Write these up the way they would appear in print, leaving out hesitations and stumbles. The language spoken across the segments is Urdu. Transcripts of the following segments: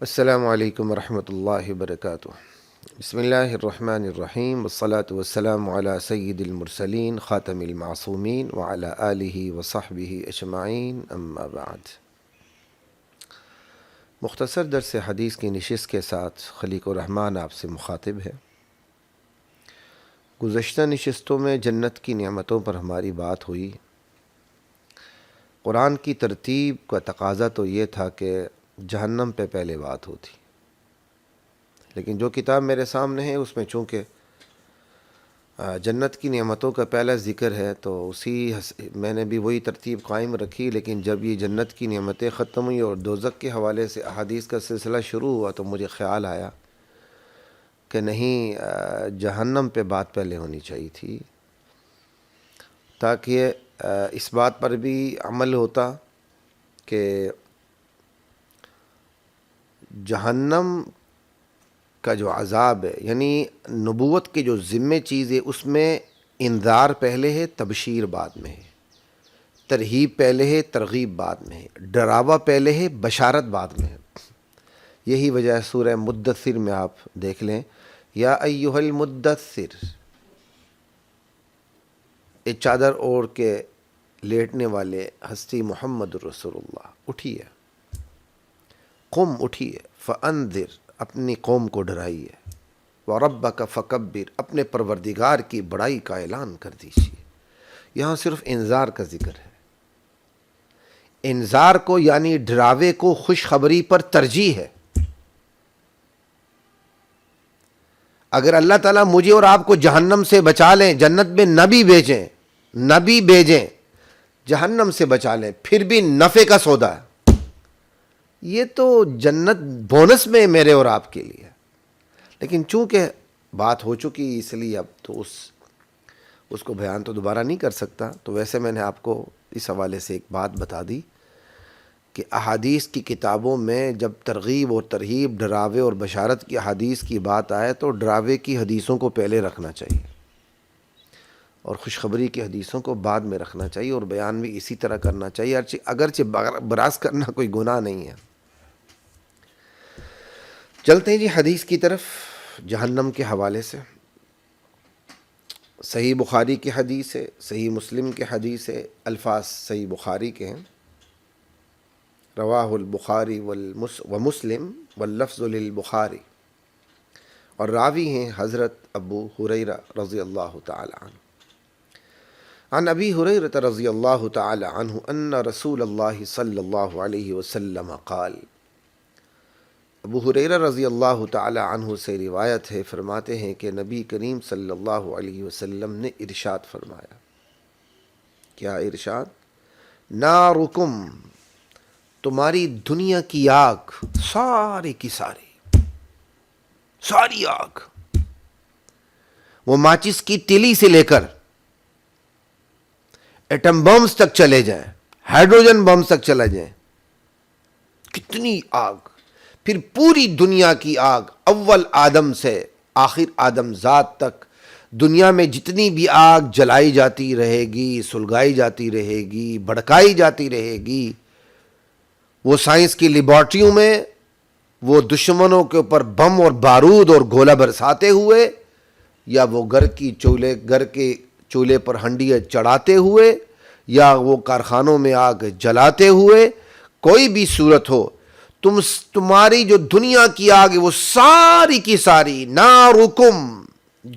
السلام علیکم ورحمۃ اللہ وبرکاتہ۔ بسم اللہ الرحمن الرحیم، والصلاة والسلام علی سید المرسلین خاتم المعصومین وعلی آلہ وصحبہ اجمعین، اما بعد۔ مختصر درس حدیث کی نشست کے ساتھ خلیق الرحمن آپ سے مخاطب ہے۔ گزشتہ نشستوں میں جنت کی نعمتوں پر ہماری بات ہوئی۔ قرآن کی ترتیب کا تقاضا تو یہ تھا کہ جہنم پہ پہلے بات ہوتی، لیکن جو کتاب میرے سامنے ہے اس میں چونکہ جنت کی نعمتوں کا پہلا ذکر ہے تو میں نے بھی وہی ترتیب قائم رکھی، لیکن جب یہ جنت کی نعمتیں ختم ہوئی اور دوزخ کے حوالے سے احادیث کا سلسلہ شروع ہوا تو مجھے خیال آیا کہ نہیں، جہنم پہ بات پہلے ہونی چاہیے تھی، تاکہ اس بات پر بھی عمل ہوتا کہ جہنم کا جو عذاب ہے، یعنی نبوت کے جو ذمہ چیز ہے اس میں انذار پہلے ہے، تبشیر بعد میں ہے، ترہیب پہلے ہے، ترغیب بعد میں ہے، ڈراوا پہلے ہے، بشارت بعد میں ہے۔ یہی وجہ ہے سورہ مدثر میں آپ دیکھ لیں، یا ایھا المدثر، اے چادر اوڑھ کے لیٹنے والے ہستی محمد رسول اللہ، اٹھیے، قم، اٹھیے، فانذر، اپنی قوم کو ڈرائیے، وربک فکبر، اپنے پروردگار کی بڑائی کا اعلان کر دیجیے۔ یہاں صرف انذار کا ذکر ہے۔ انذار کو یعنی ڈراوے کو خوشخبری پر ترجیح ہے۔ اگر اللہ تعالیٰ مجھے اور آپ کو جہنم سے بچا لیں، جنت میں نبی بھیجیں جہنم سے بچا لیں، پھر بھی نفع کا سودا ہے۔ یہ تو جنت بونس میں میرے اور آپ کے لیے، لیکن چونکہ بات ہو چکی اس لیے اب تو اس کو بیان تو دوبارہ نہیں کر سکتا۔ تو ویسے میں نے آپ کو اس حوالے سے ایک بات بتا دی کہ احادیث کی کتابوں میں جب ترغیب اور ترہیب، ڈراوے اور بشارت کی احادیث کی بات آئے تو ڈراوے کی حدیثوں کو پہلے رکھنا چاہیے اور خوشخبری کی حدیثوں کو بعد میں رکھنا چاہیے، اور بیان بھی اسی طرح کرنا چاہیے، اگرچہ براز کرنا کوئی گناہ نہیں ہے۔ چلتے ہیں جی حدیث کی طرف۔ جہنم کے حوالے سے صحیح بخاری کی حدیث ہے، صحیح مسلم کے حدیث ہے، الفاظ صحیح بخاری کے ہیں، رواہ البخاری ومسلم واللفظ للبخاری، اور راوی ہیں حضرت ابو ہریرہ رضی اللہ تعالی عنہ۔ عن ابی ہریرہ رضی اللہ تعالی عنہ ان رسول اللہ صلی اللہ علیہ وسلم قال، ابو ہریرہ رضی اللہ تعالی عنہ سے روایت ہے، فرماتے ہیں کہ نبی کریم صلی اللہ علیہ وسلم نے ارشاد فرمایا۔ کیا ارشاد؟ نارکم، تمہاری دنیا کی آگ، ساری کی ساری آگ، وہ ماچس کی تیلی سے لے کر ایٹم بمز تک چلے جائیں، ہائیڈروجن بمز تک چلے جائیں، کتنی آگ، پھر پوری دنیا کی آگ، اول آدم سے آخر آدم ذات تک، دنیا میں جتنی بھی آگ جلائی جاتی رہے گی، سلگائی جاتی رہے گی، بھڑکائی جاتی رہے گی، وہ سائنس کی لیبارٹریوں میں وہ دشمنوں کے اوپر بم اور بارود اور گولہ برساتے ہوئے، یا وہ گھر کے چولہے پر ہنڈیاں چڑھاتے ہوئے، یا وہ کارخانوں میں آگ جلاتے ہوئے، کوئی بھی صورت ہو، تمہاری جو دنیا کی آگ ہے وہ ساری کی ساری، نارکم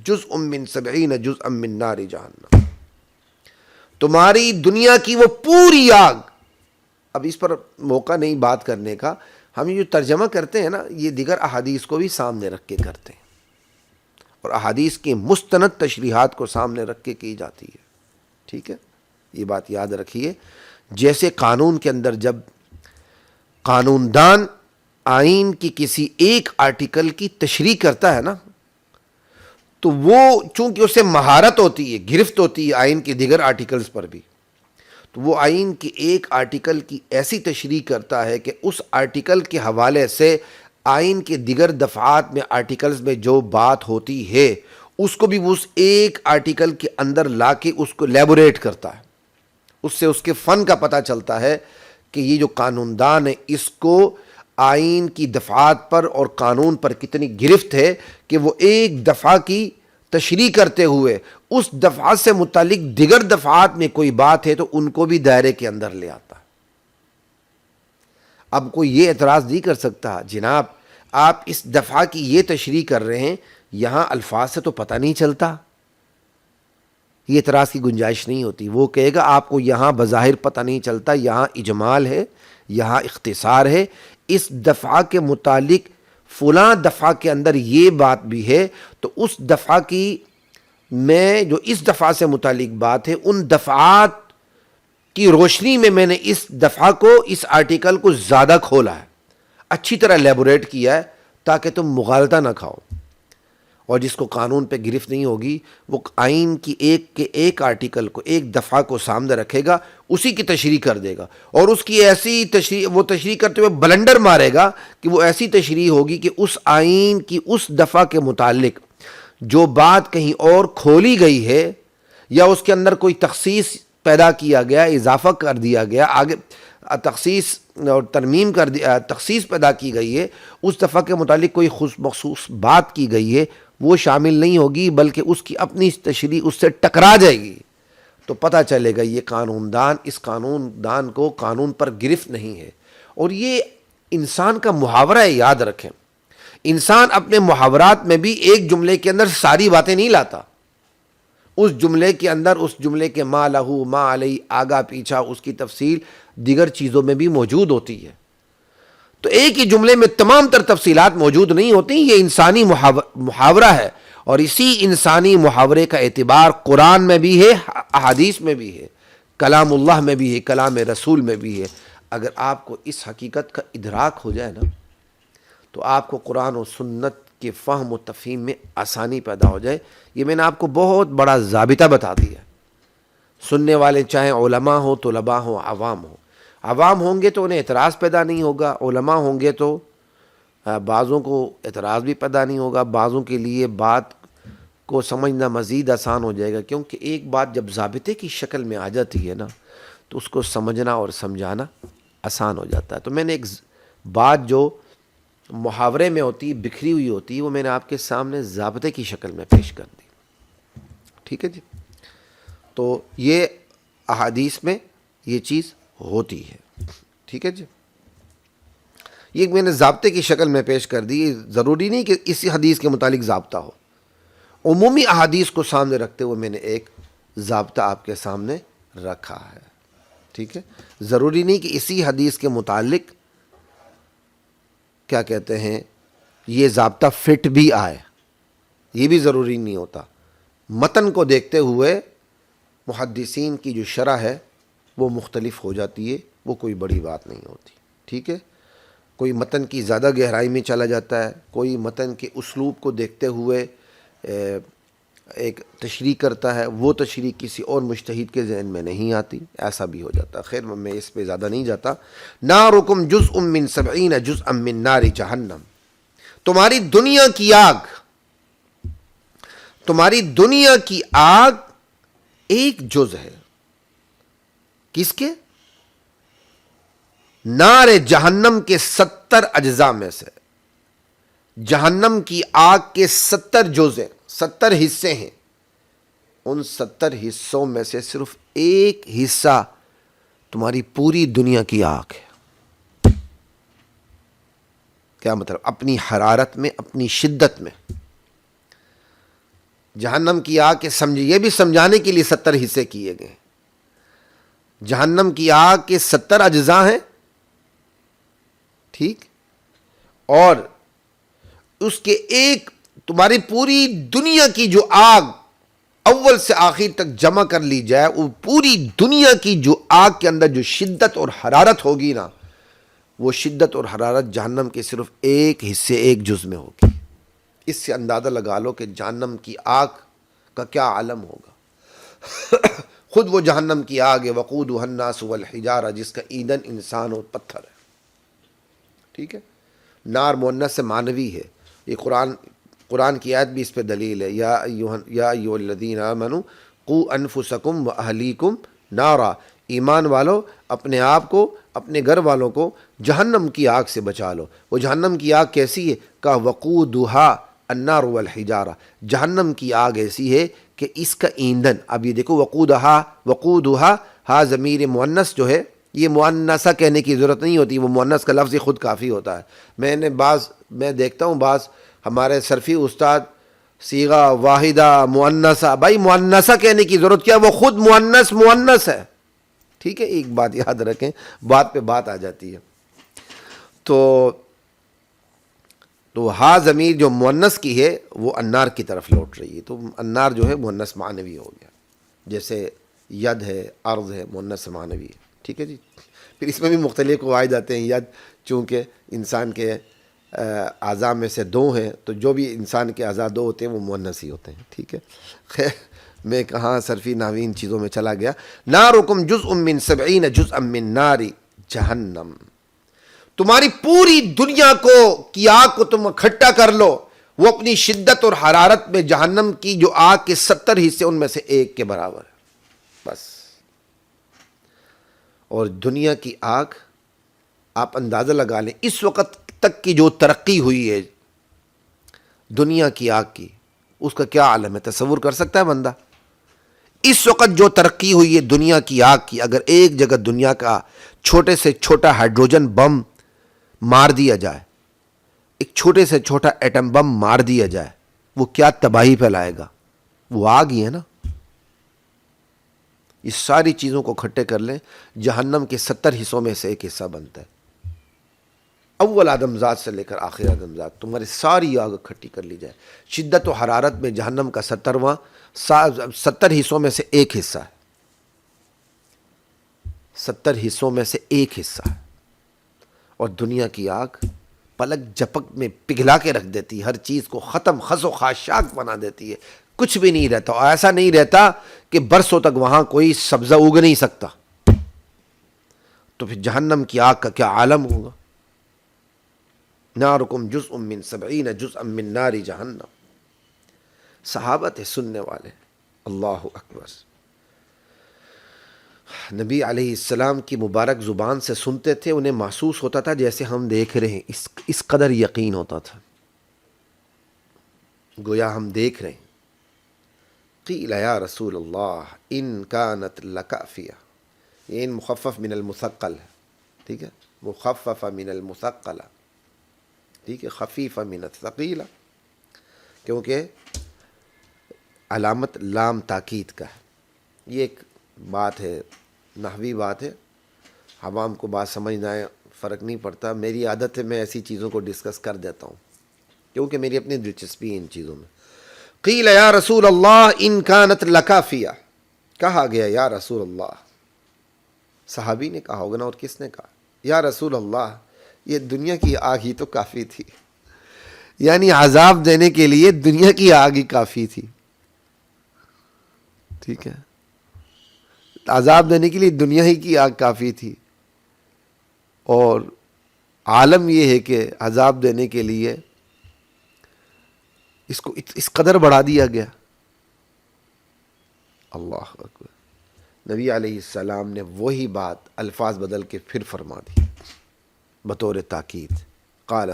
جزء من 70 جزءا من نار جہنم، تمہاری دنیا کی وہ پوری آگ۔ اب اس پر موقع نہیں بات کرنے کا، ہم یہ جو ترجمہ کرتے ہیں نا، یہ دیگر احادیث کو بھی سامنے رکھ کے کرتے ہیں، اور احادیث کی مستند تشریحات کو سامنے رکھ کے کی جاتی ہے، ٹھیک ہے؟ یہ بات یاد رکھیے۔ جیسے قانون کے اندر جب قانون دان آئین کی کسی ایک آرٹیکل کی تشریح کرتا ہے نا، تو وہ چونکہ اسے مہارت ہوتی ہے، گرفت ہوتی ہے آئین کے دیگر آرٹیکلز پر بھی، تو وہ آئین کی ایک آرٹیکل کی ایسی تشریح کرتا ہے کہ اس آرٹیکل کے حوالے سے آئین کے دیگر دفعات میں، آرٹیکلز میں جو بات ہوتی ہے اس کو بھی وہ اس ایک آرٹیکل کے اندر لا کے اس کو لیبوریٹ کرتا ہے۔ اس سے اس کے فن کا پتہ چلتا ہے کہ یہ جو قانون دان ہے اس کو آئین کی دفعات پر اور قانون پر کتنی گرفت ہے کہ وہ ایک دفعہ کی تشریح کرتے ہوئے اس دفعہ سے متعلق دیگر دفعات میں کوئی بات ہے تو ان کو بھی دائرے کے اندر لے آتا ہے۔ اب کوئی یہ اعتراض نہیں کر سکتا جناب آپ اس دفعہ کی یہ تشریح کر رہے ہیں، یہاں الفاظ سے تو پتہ نہیں چلتا، یہ اعتراض کی گنجائش نہیں ہوتی۔ وہ کہے گا آپ کو یہاں بظاہر پتہ نہیں چلتا، یہاں اجمال ہے، یہاں اختصار ہے، اس دفعہ کے متعلق فلاں دفعہ کے اندر یہ بات بھی ہے، تو اس دفعہ کی میں جو اس دفعہ سے متعلق بات ہے ان دفعات کی روشنی میں نے اس دفعہ کو، اس آرٹیکل کو زیادہ کھولا ہے، اچھی طرح لیبوریٹ کیا ہے تاکہ تم مغالطہ نہ کھاؤ، اور جس کو قانون پہ گرفت نہیں ہوگی وہ آئین کی ایک آرٹیکل کو، ایک دفعہ کو سامنے رکھے گا، اسی کی تشریح کر دے گا، اور اس کی ایسی تشریح، وہ تشریح کرتے ہوئے بلنڈر مارے گا کہ وہ ایسی تشریح ہوگی کہ اس آئین کی اس دفعہ کے متعلق جو بات کہیں اور کھولی گئی ہے یا اس کے اندر کوئی تخصیص پیدا کیا گیا، اضافہ کر دیا گیا، آگے تخصیص اور ترمیم کر دیا، تخصیص پیدا کی گئی ہے، اس دفعہ کے متعلق کوئی مخصوص بات کی گئی ہے، وہ شامل نہیں ہوگی، بلکہ اس کی اپنی تشریح اس سے ٹکرا جائے گی، تو پتہ چلے گا یہ قانون دان، اس قانون دان کو قانون پر گرفت نہیں ہے۔ اور یہ انسان کا محاورہ ہے، یاد رکھیں، انسان اپنے محاورات میں بھی ایک جملے کے اندر ساری باتیں نہیں لاتا، اس جملے کے اندر اس جملے کے ما لہو ما علیہ، آگا پیچھا، اس کی تفصیل دیگر چیزوں میں بھی موجود ہوتی ہے، تو ایک ہی جملے میں تمام تر تفصیلات موجود نہیں ہوتی، یہ انسانی محاورہ ہے، اور اسی انسانی محاورے کا اعتبار قرآن میں بھی ہے، احادیث میں بھی ہے، کلام اللہ میں بھی ہے، کلام رسول میں بھی ہے۔ اگر آپ کو اس حقیقت کا ادراک ہو جائے نا تو آپ کو قرآن و سنت کے فہم و تفہیم میں آسانی پیدا ہو جائے۔ یہ میں نے آپ کو بہت بڑا ضابطہ بتا دیا، سننے والے چاہے علماء ہوں، طلباء ہوں، عوام ہوں، عوام ہوں گے تو انہیں اعتراض پیدا نہیں ہوگا، علماء ہوں گے تو بعضوں کو اعتراض بھی پیدا نہیں ہوگا، بعضوں کے لیے بات کو سمجھنا مزید آسان ہو جائے گا، کیونکہ ایک بات جب ضابطے کی شکل میں آ جاتی ہے نا تو اس کو سمجھنا اور سمجھانا آسان ہو جاتا ہے۔ تو میں نے ایک بات جو محاورے میں ہوتی، بکھری ہوئی ہوتی، وہ میں نے آپ کے سامنے ضابطے کی شکل میں پیش کر دی، ٹھیک ہے جی۔ تو یہ احادیث میں یہ چیز ہوتی ہے، ٹھیک ہے جی۔ یہ میں نے ضابطے کی شکل میں پیش کر دی، ضروری نہیں کہ اسی حدیث کے متعلق ضابطہ ہو، عمومی احادیث کو سامنے رکھتے ہوئے میں نے ایک ضابطہ آپ کے سامنے رکھا ہے، ٹھیک ہے۔ ضروری نہیں کہ اسی حدیث کے متعلق کیا کہتے ہیں یہ ضابطہ فٹ بھی آئے، یہ بھی ضروری نہیں ہوتا۔ متن کو دیکھتے ہوئے محدثین کی جو شرح ہے وہ مختلف ہو جاتی ہے، وہ کوئی بڑی بات نہیں ہوتی، ٹھیک ہے۔ کوئی متن کی زیادہ گہرائی میں چلا جاتا ہے، کوئی متن کے اسلوب کو دیکھتے ہوئے ایک تشریح کرتا ہے، وہ تشریح کسی اور مجتہد کے ذہن میں نہیں آتی، ایسا بھی ہو جاتا۔ خیر میں اس پہ زیادہ نہیں جاتا۔ نارکم جزء من 70 جزءا من نار جہنم، تمہاری دنیا کی آگ، تمہاری دنیا کی آگ ایک جز ہے، کس کے؟ نار جہنم کے 70 اجزاء میں سے۔ جہنم کی آگ کے 70 جز ہیں، 70 حصے ہیں، ان 70 حصوں میں سے صرف ایک حصہ تمہاری پوری دنیا کی آگ ہے۔ کیا مطلب؟ اپنی حرارت میں، اپنی شدت میں۔ جہنم کی آگ کے یہ بھی سمجھانے کے لیے 70 حصے کیے گئے۔ جہنم کی آگ کے 70 اجزاء ہیں، ٹھیک، اور اس کے ایک تمہاری پوری دنیا کی جو آگ اول سے آخر تک جمع کر لی جائے، وہ پوری دنیا کی جو آگ کے اندر جو شدت اور حرارت ہوگی نا، وہ شدت اور حرارت جہنم کے صرف ایک حصے، ایک جز میں ہوگی۔ اس سے اندازہ لگا لو کہ جہنم کی آگ کا کیا عالم ہوگا۔ خود وہ جہنم کی آگ ہے، وقودها الناس والحجارہ، جس کا ایندھن انسان اور پتھر ہے، ٹھیک ہے۔ نار مؤنث سے معنوی ہے، یہ قرآن کی آیت بھی اس پہ دلیل ہے۔ یا ایھا الذین آمنوا قوا انفسکم واہلیکم نارا، ایمان والو اپنے آپ کو اپنے گھر والوں کو جہنم کی آگ سے بچا لو. وہ جہنم کی آگ کیسی ہے؟ کہ وقودھا النار والحجارہ، جہنم کی آگ ایسی ہے کہ اس کا ایندھن، اب یہ دیکھو وقودھا ہا ضمیر مؤنث جو ہے یہ مؤنثہ کہنے کی ضرورت نہیں ہوتی، وہ مؤنث کا لفظ خود کافی ہوتا ہے. میں دیکھتا ہوں بعض ہمارے صرفی استاد صیغہ واحدہ مؤنثہ، بھائی مؤنثہ کہنے کی ضرورت کیا، وہ خود مؤنث ہے. ٹھیک ہے، ایک بات یاد رکھیں، بات پہ بات آ جاتی ہے. تو ہا ضمیر جو مؤنث کی ہے وہ النار کی طرف لوٹ رہی ہے. تو النار جو ہے مؤنث معنوی ہو گیا، جیسے ید ہے، ارض ہے، مؤنث معنوی ہے. ٹھیک ہے جی. پھر اس میں بھی مختلف قواعد آتے ہیں. ید چونکہ انسان کے اعضاء میں سے دو ہیں، تو جو بھی انسان کے اعضاء دو ہوتے ہیں وہ مؤنث ہی ہوتے ہیں. ٹھیک ہے، خیر میں کہاں صرفی نحوی ان چیزوں میں چلا گیا. نارکم جزء من 70 جزءا من نار جہنم، تمہاری پوری دنیا کی آگ کو تم اکٹھا کر لو، وہ اپنی شدت اور حرارت میں جہنم کی جو آگ کے 70 حصے ان میں سے ایک کے برابر ہے بس. اور دنیا کی آگ آپ اندازہ لگا لیں، اس وقت تک کی جو ترقی ہوئی ہے دنیا کی آگ کی، اس کا کیا عالم ہے، تصور کر سکتا ہے بندہ؟ اس وقت جو ترقی ہوئی ہے دنیا کی آگ کی، اگر ایک جگہ دنیا کا چھوٹے سے چھوٹا ہائیڈروجن بم مار دیا جائے، ایک چھوٹے سے چھوٹا ایٹم بم مار دیا جائے، وہ کیا تباہی پھیلائے گا. وہ آگ ہی ہے نا. اس ساری چیزوں کو اکٹھے کر لیں، جہنم کے 70 حصوں میں سے ایک حصہ بنتا ہے. اول آدم ذات سے لے کر آخر آدم ذات، تمہاری ساری آگ اکٹھی کر لی جائے، شدت و حرارت میں جہنم کا 70 حصوں میں سے ایک حصہ ہے. 70 حصوں میں سے ایک حصہ ہے. اور دنیا کی آگ پلک جھپک میں پگھلا کے رکھ دیتی ہے، ہر چیز کو ختم، خس و خاشاک بنا دیتی ہے، کچھ بھی نہیں رہتا. اور ایسا نہیں رہتا کہ برسوں تک وہاں کوئی سبزہ اگ نہیں سکتا. تو پھر جہنم کی آگ کا کیا عالم ہوگا. نارکم جزء من 70 جزءا من نار جہنم. صحابہ تھے سننے والے، اللہ اکبر. نبی علیہ السلام کی مبارک زبان سے سنتے تھے، انہیں محسوس ہوتا تھا جیسے ہم دیکھ رہے ہیں، اس قدر یقین ہوتا تھا، گویا ہم دیکھ رہے ہیں. قیل یا رسول اللہ ان کانت لکافیہ، یہ ان مخفف من المثقل ہے. ٹھیک ہے، مخفف من المثقلہ، ٹھیک ہے، خفیفہ من الثقیلہ، کیونکہ علامت لام تاکید کا ہے. یہ ایک بات ہے، نحوی بات ہے، عوام کو بات سمجھ نہ آئے فرق نہیں پڑتا. میری عادت ہے میں ایسی چیزوں کو ڈسکس کر دیتا ہوں کیونکہ میری اپنی دلچسپی ہے ان چیزوں میں. قیل یا رسول اللہ ان کانت لکافیہ، کہا گیا یا رسول اللہ، صحابی نے کہا ہوگا نا، اور کس نے کہا؟ یا رسول اللہ یہ دنیا کی آگ ہی تو کافی تھی، یعنی عذاب دینے کے لیے دنیا کی آگ ہی کافی تھی. ٹھیک ہے، عذاب دینے کے لیے دنیا ہی کی آگ کافی تھی. اور عالم یہ ہے کہ عذاب دینے کے لیے اس کو اس قدر بڑھا دیا گیا. اللہ اکبر. نبی علیہ السلام نے وہی بات الفاظ بدل کے پھر فرما دی بطور تاکید. قال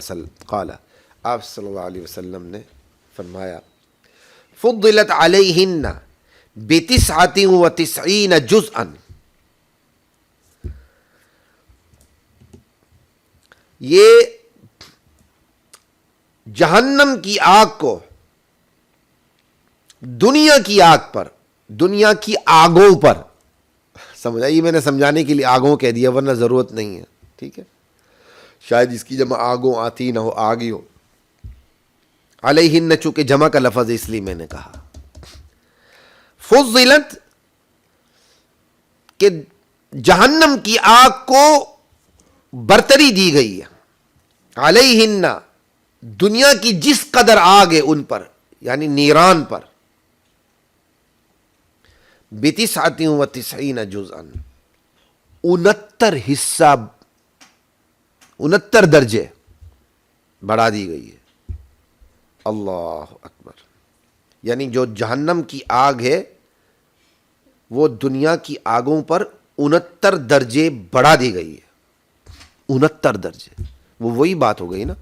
آپ صلی اللہ علیہ وسلم نے فرمایا فضلت علیہن ب99 جزءا، یہ جہنم کی آگ کو دنیا کی آگ پر، دنیا کی آگوں پر، سمجھائیے، میں نے سمجھانے کے لیے آگوں کہہ دیا ورنہ ضرورت نہیں ہے. ٹھیک ہے، شاید اس کی جمع آگوں آتی نہ ہو، آگی ہو. علیہن چونکہ جمع کا لفظ ہے اس لیے میں نے کہا. فضلت کہ جہنم کی آگ کو برتری دی گئی ہے، علیہن دنیا کی جس قدر آگ ہے ان پر، یعنی نیران پر، ب99 جزءا 69 حصہ، 69 درجے بڑھا دی گئی ہے. اللہ اکبر. یعنی جو جہنم کی آگ ہے وہ دنیا کی آگوں پر 69 درجے بڑھا دی گئی ہے، 69 درجے. وہ وہی بات ہو گئی نا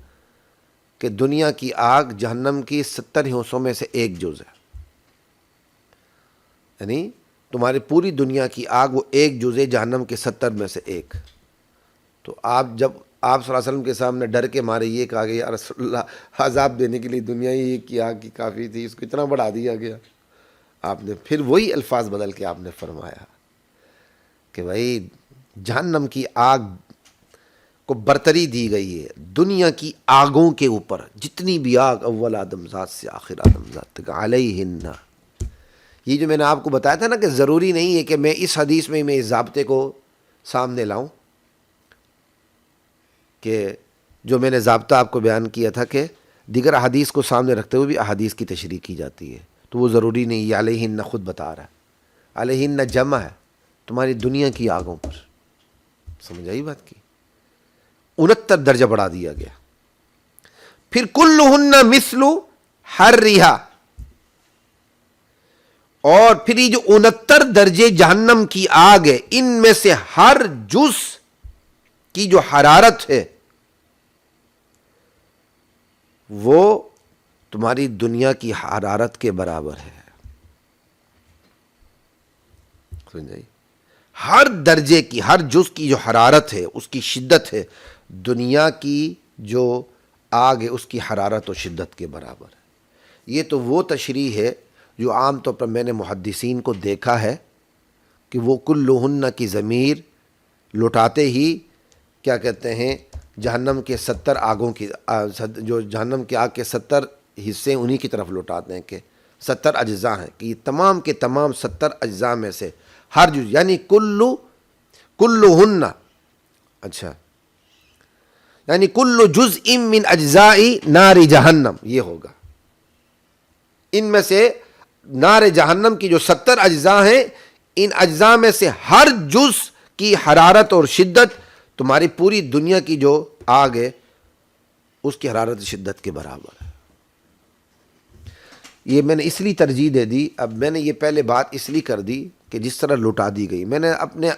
کہ دنیا کی آگ جہنم کی 70 حصوں میں سے ایک جز ہے. یعنی تمہاری پوری دنیا کی آگ وہ ایک جز ہے جہنم کے 70 میں سے ایک. تو آپ جب آپ صلی اللہ علیہ وسلم کے سامنے ڈر کے مارے یہ کہا گیا یا رسول اللہ عذاب دینے کے لیے دنیا ہی کی آگ کی کافی تھی، اس کو اتنا بڑھا دیا گیا. آپ نے پھر وہی الفاظ بدل کے آپ نے فرمایا کہ بھائی جہنم کی آگ کو برتری دی گئی ہے دنیا کی آگوں کے اوپر، جتنی بھی آگ اول آدم ذات سے آخر آدم ذات تک علیہن. یہ جو میں نے آپ کو بتایا تھا نا کہ ضروری نہیں ہے کہ میں اس حدیث میں اس ضابطے کو سامنے لاؤں، کہ جو میں نے ضابطہ آپ کو بیان کیا تھا کہ دیگر احادیث کو سامنے رکھتے ہوئے بھی احادیث کی تشریح کی جاتی ہے، تو وہ ضروری نہیں. یہ علیہن خود بتا رہا ہے، علیہن جمع ہے تمہاری دنیا کی آگوں پر. سمجھ آئی بات کی؟ 69 درجہ بڑھا دیا گیا. پھر کلہن مثل حرھا، اور پھر یہ جو 69 درجے جہنم کی آگ ہے ان میں سے ہر جز کی جو حرارت ہے وہ تمہاری دنیا کی حرارت کے برابر ہے. سمجھ آئی؟ ہر درجے کی، ہر جز کی جو حرارت ہے، اس کی شدت ہے، دنیا کی جو آگ ہے اس کی حرارت و شدت کے برابر ہے. یہ تو وہ تشریح ہے جو عام طور پر میں نے محدثین کو دیکھا ہے کہ وہ کلہن کی ضمیر لٹاتے ہی کیا کہتے ہیں جہنم کے 70 آگوں کی، جو جہنم کی آگ کے 70 حصے انہی کی طرف لوٹاتے ہیں کہ 70 اجزاء ہیں، کہ یہ تمام کے تمام 70 اجزاء میں سے ہر جز، یعنی کلہن، اچھا یعنی کل جزء من اجزاء نار جہنم، یہ ہوگا ان میں سے نار جہنم کی جو 70 اجزاء ہیں ان اجزاء میں سے ہر جز کی حرارت اور شدت تمہاری پوری دنیا کی جو آگ ہے اس کی حرارت شدت کے برابر ہے. یہ میں نے اس لیے ترجیح دے دی. اب میں نے یہ پہلے بات اس لیے کر دی کہ جس طرح لٹا دی گئی، میں نے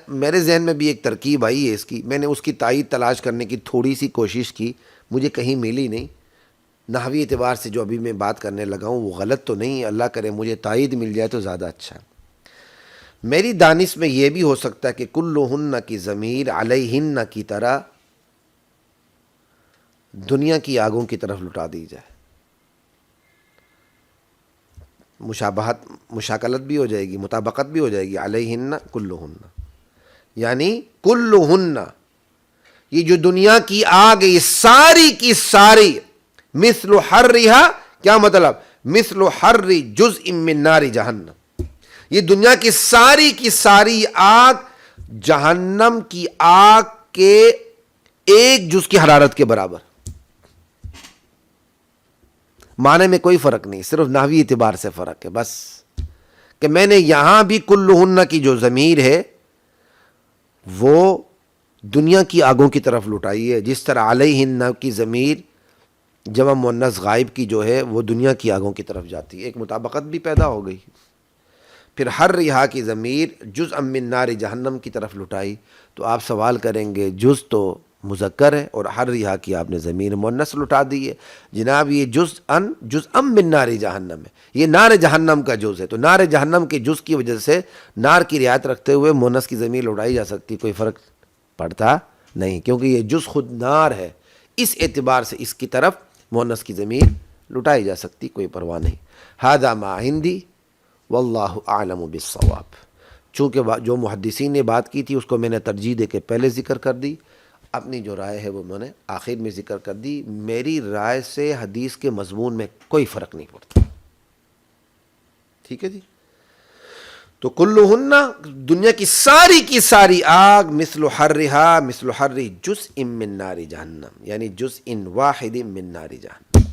میرے ذہن میں بھی ایک ترکیب آئی ہے اس کی، میں نے اس کی تائید تلاش کرنے کی تھوڑی سی کوشش کی، مجھے کہیں ملی نہیں. نحوی اعتبار سے جو ابھی میں بات کرنے لگا ہوں وہ غلط تو نہیں، اللہ کرے مجھے تائید مل جائے تو زیادہ اچھا. میری دانش میں یہ بھی ہو سکتا ہے کہ کلہن کی ضمیر علیہن کی طرح دنیا کی آگوں کی طرف لٹا دی جائے، مشاکلت بھی ہو جائے گی، مطابقت بھی ہو جائے گی. علیہن کلہن، یعنی کلہن یہ جو دنیا کی آگ ہے یہ ساری کی ساری مثل حرھا، کیا مطلب؟ مثل حر جزء من نار جہنم، یہ دنیا کی ساری آگ جہنم کی آگ کے ایک جز کی حرارت کے برابر. معنی میں کوئی فرق نہیں، صرف نحوی اعتبار سے فرق ہے بس، کہ میں نے یہاں بھی کلہن کی جو ضمیر ہے وہ دنیا کی آگوں کی طرف لٹائی ہے، جس طرح علیہن کی ضمیر جمع مؤنث غائب کی جو ہے وہ دنیا کی آگوں کی طرف جاتی ہے. ایک مطابقت بھی پیدا ہو گئی. پھر حرھا کی ضمیر جزء من نار جہنم کی طرف لٹائی، تو آپ سوال کریں گے جز تو مذکر ہے اور حرھا کی آپ نے ضمیر مؤنث لٹا دی ہے. جناب یہ جزء من نار جہنم ہے، یہ نار جہنم کا جز ہے، تو نار جہنم کے جز کی وجہ سے نار کی رعایت رکھتے ہوئے مؤنث کی ضمیر لٹائی جا سکتی، کوئی فرق پڑتا نہیں، کیونکہ یہ جز خود نار ہے، اس اعتبار سے اس کی طرف مؤنث کی ضمیر لٹائی جا سکتی، کوئی پرواہ نہیں. ھذا ما عندی واللہ اعلم بالصواب. چونکہ جو محدثین نے بات کی تھی اس کو میں نے ترجیح دے کے پہلے ذکر کر دی، اپنی جو رائے ہے وہ میں نے آخر میں ذکر کر دی. میری رائے سے حدیث کے مضمون میں کوئی فرق نہیں پڑتا. ٹھیک ہے جی؟ تو کلہن دنیا کی ساری آگ مثل حرھا مثل حر جزء من نار جہنم، یعنی جزء واحد من نار جہنم.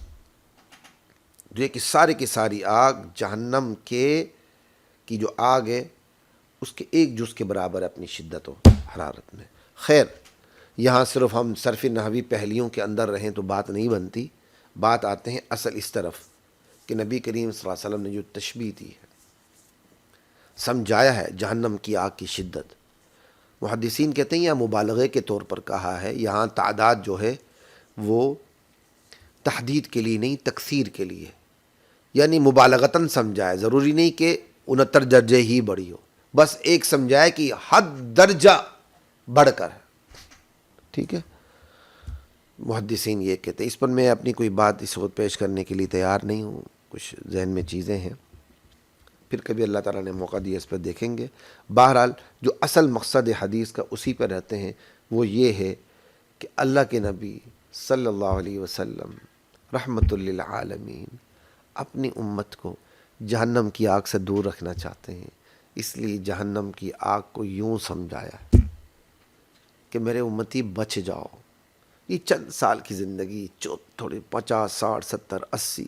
دنیا کی ساری آگ جہنم کی جو آگ ہے اس کے ایک جز کے برابر ہے اپنی شدت و حرارت میں. خیر یہاں صرف ہم صرف نحوی پہلیوں کے اندر رہیں تو بات نہیں بنتی، بات آتے ہیں اصل اس طرف کہ نبی کریم صلی اللہ علیہ وسلم نے جو تشبیہ دی ہے، سمجھایا ہے جہنم کی آگ کی شدت، محدثین کہتے ہیں یہ مبالغے کے طور پر کہا ہے، یہاں تعداد جو ہے وہ تحدید کے لیے نہیں، تکثیر کے لیے، یعنی مبالغتاً سمجھائے، ضروری نہیں کہ 69 درجے ہی بڑی ہو، بس ایک سمجھائے کہ حد درجہ بڑھ کر ہے، ٹھیک ہے۔ محدثین یہ کہتے ہیں، اس پر میں اپنی کوئی بات اس وقت پیش کرنے کے لیے تیار نہیں ہوں، کچھ ذہن میں چیزیں ہیں، پھر کبھی اللہ تعالیٰ نے موقع دیا اس پر دیکھیں گے۔ بہرحال جو اصل مقصد حدیث کا اسی پہ رہتے ہیں، وہ یہ ہے کہ اللہ کے نبی صلی اللہ علیہ وسلم رحمت للعالمین اپنی امت کو جہنم کی آگ سے دور رکھنا چاہتے ہیں، اس لیے جہنم کی آگ کو یوں سمجھایا کہ میرے امتی بچ جاؤ، یہ چند سال کی زندگی، تھوڑے 50 60 70 80،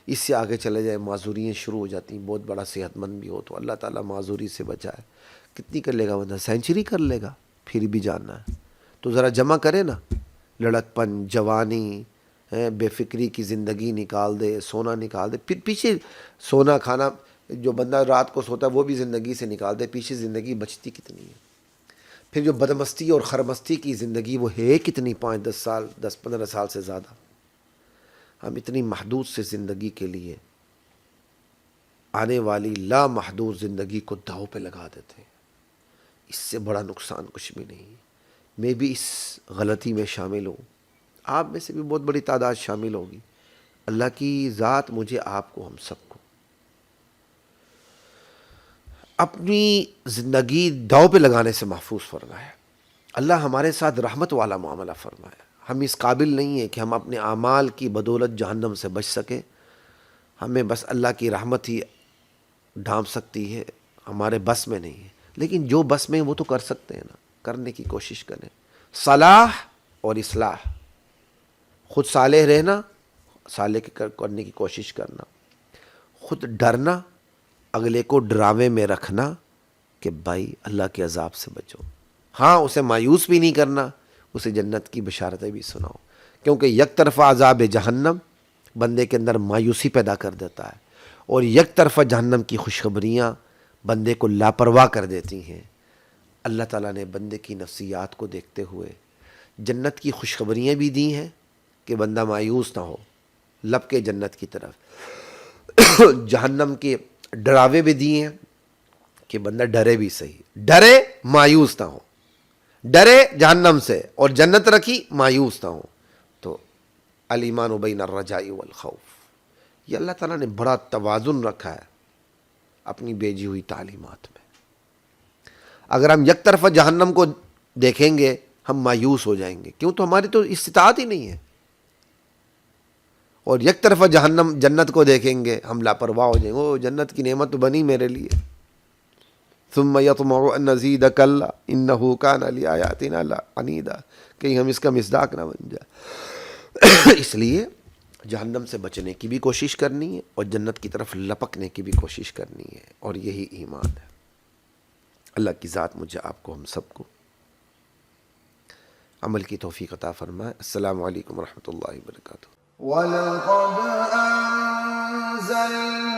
اس سے آگے چلے جائے معذوریاں شروع ہو جاتی ہیں۔ بہت بڑا صحت مند بھی ہو تو اللہ تعالیٰ معذوری سے بچائے، کتنی کر لے گا بندہ؟ سینچری کر لے گا، پھر بھی جاننا ہے تو ذرا جمع کرے نا، لڑکپن، جوانی، بے فکری کی زندگی نکال دے، سونا نکال دے، پھر پیچھے سونا کھانا، جو بندہ رات کو سوتا ہے وہ بھی زندگی سے نکال دے، پیچھے زندگی بچتی کتنی ہے؟ پھر جو بدمستی اور خرمستی کی زندگی وہ ہے کتنی، 5 10 سال، 10 15 سال سے زیادہ۔ ہم اتنی محدود سے زندگی کے لیے آنے والی لامحدود زندگی کو داؤ پہ لگا دیتے ہیں، اس سے بڑا نقصان کچھ بھی نہیں۔ میں بھی اس غلطی میں شامل ہوں، آپ میں سے بھی بہت بڑی تعداد شامل ہوگی۔ اللہ کی ذات مجھے، آپ کو، ہم سب کو اپنی زندگی داؤ پہ لگانے سے محفوظ فرمائے۔ اللہ ہمارے ساتھ رحمت والا معاملہ فرمائے۔ ہم اس قابل نہیں ہیں کہ ہم اپنے اعمال کی بدولت جہنم سے بچ سکیں، ہمیں بس اللہ کی رحمت ہی ڈھانپ سکتی ہے، ہمارے بس میں نہیں ہے، لیکن جو بس میں وہ تو کر سکتے ہیں نا، کرنے کی کوشش کریں۔ صلاح اور اصلاح، خود صالح رہنا، صالح کرنے کی کوشش کرنا، خود ڈرنا، اگلے کو ڈراوے میں رکھنا کہ بھائی اللہ کے عذاب سے بچو، ہاں اسے مایوس بھی نہیں کرنا، اسے جنت کی بشارتیں بھی سناؤ، کیونکہ یک طرفہ عذاب جہنم بندے کے اندر مایوسی پیدا کر دیتا ہے، اور یک طرفہ جہنم کی خوشخبریاں بندے کو لاپرواہ کر دیتی ہیں۔ اللہ تعالیٰ نے بندے کی نفسیات کو دیکھتے ہوئے جنت کی خوشخبریاں بھی دی ہیں کہ بندہ مایوس نہ ہو، لب کے جنت کی طرف، جہنم کے ڈراوے بھی دیے ہیں کہ بندہ ڈرے بھی صحیح، ڈرے مایوس نہ ہو، ڈرے جہنم سے اور جنت رکھی، مایوس نہ ہو۔ تو الایمان بین الرجاء والخوف، یہ اللہ تعالیٰ نے بڑا توازن رکھا ہے اپنی بھیجی ہوئی تعلیمات میں۔ اگر ہم یک طرفہ جہنم کو دیکھیں گے ہم مایوس ہو جائیں گے، کیوں؟ تو ہماری تو استطاعت ہی نہیں ہے، اور یک طرفہ جنت کو دیکھیں گے ہم لاپرواہ ہو جائیں گے، او جنت کی نعمت تو بنی میرے لیے، ثم یطمع ان نزید کلا انہ کان لآیاتنا عنیدا، کہیں ہم اس کا مصداق نہ بن جائے۔ اس لیے جہنم سے بچنے کی بھی کوشش کرنی ہے اور جنت کی طرف لپکنے کی بھی کوشش کرنی ہے، اور یہی ایمان ہے۔ اللہ کی ذات مجھے، آپ کو، ہم سب کو عمل کی توفیق عطا فرمائے۔ السلام علیکم ورحمۃ اللہ وبرکاتہ۔ وَلَقَدْ أَنزَلْنَا